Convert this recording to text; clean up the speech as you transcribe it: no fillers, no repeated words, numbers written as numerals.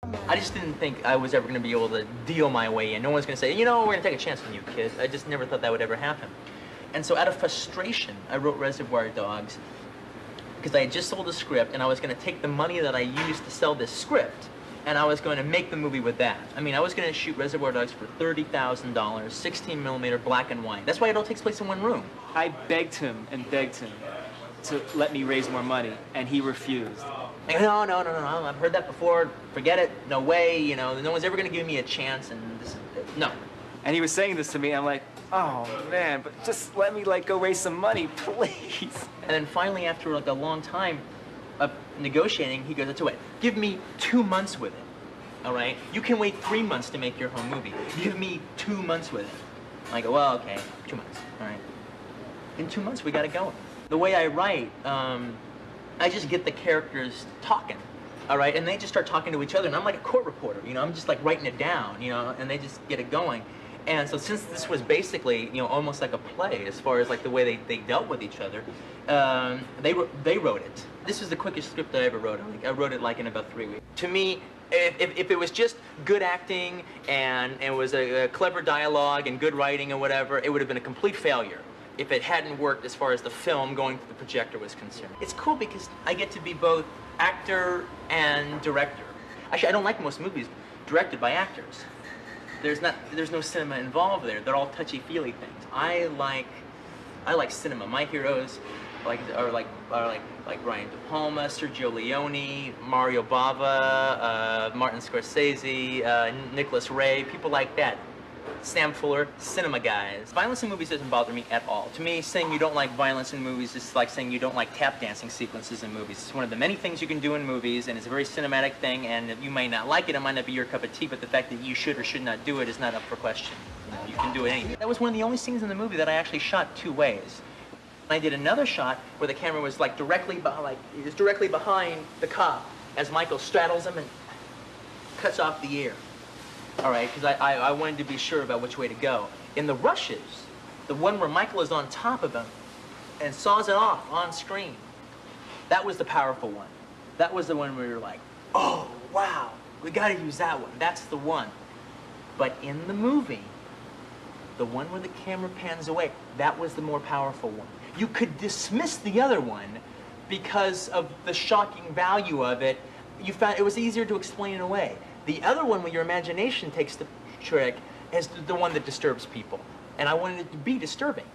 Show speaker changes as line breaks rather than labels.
I just didn't think I was ever going to be able to deal my way in. No one's going to say, you know, we're going to take a chance on you, kid. I just never thought that would ever happen. And so out of frustration, I wrote Reservoir Dogs because I had just sold a script and I was going to take the money that I used to sell this script and I was going to make the movie with that. I mean, I was going to shoot Reservoir Dogs for $30,000, 16 millimeter black and white. That's why it all takes place in one room.
I begged him and begged him to let me raise more money, and he refused.
No, I've heard that before. Forget it. No way. You know, no one's ever going to give me a chance, and this is, no.
And he was saying this to me, and I'm like, oh man, but just let me go raise some money, please.
And then finally, after like a long time of negotiating, he goes, that's what, give me 2 months with it. All right? You can wait 3 months to make your home movie. Give me 2 months with it. I go, well, okay, 2 months. All right. In 2 months, we got it going. The way I write, I just get the characters talking, all right? And they just start talking to each other, and I'm like a court reporter, you know? I'm just like writing it down, you know, and they just get it going. And so since this was basically, you know, almost like a play as far as like the way they dealt with each other, they wrote it. This was the quickest script I ever wrote. I wrote it like in about 3 weeks. To me, if it was just good acting and it was a clever dialogue and good writing and whatever, it would have been a complete failure if it hadn't worked as far as the film going through the projector was concerned. It's cool because I get to be both actor and director. Actually, I don't like most movies directed by actors. There's no cinema involved there. They're all touchy-feely things. I like cinema. My heroes are like Brian De Palma, Sergio Leone, Mario Bava, Martin Scorsese, Nicholas Ray, people like that. Sam Fuller, cinema guys. Violence in movies doesn't bother me at all. To me, saying you don't like violence in movies is like saying you don't like tap dancing sequences in movies. It's one of the many things you can do in movies, and it's a very cinematic thing, and you may not like it, it might not be your cup of tea, but the fact that you should or should not do it is not up for question. You can do it anyway. That was one of the only scenes in the movie that I actually shot 2 ways. I did another shot where the camera was like directly behind the cop as Michael straddles him and cuts off the ear. All right, because I wanted to be sure about which way to go. In the rushes, the one where Michael is on top of him and saws it off on screen, that was the powerful one. That was the one where you're like, oh, wow, we got to use that one. That's the one. But in the movie, the one where the camera pans away, that was the more powerful one. You could dismiss the other one because of the shocking value of it. You found it was easier to explain it away. The other one, when your imagination takes the trick, is the one that disturbs people. And I wanted it to be disturbing.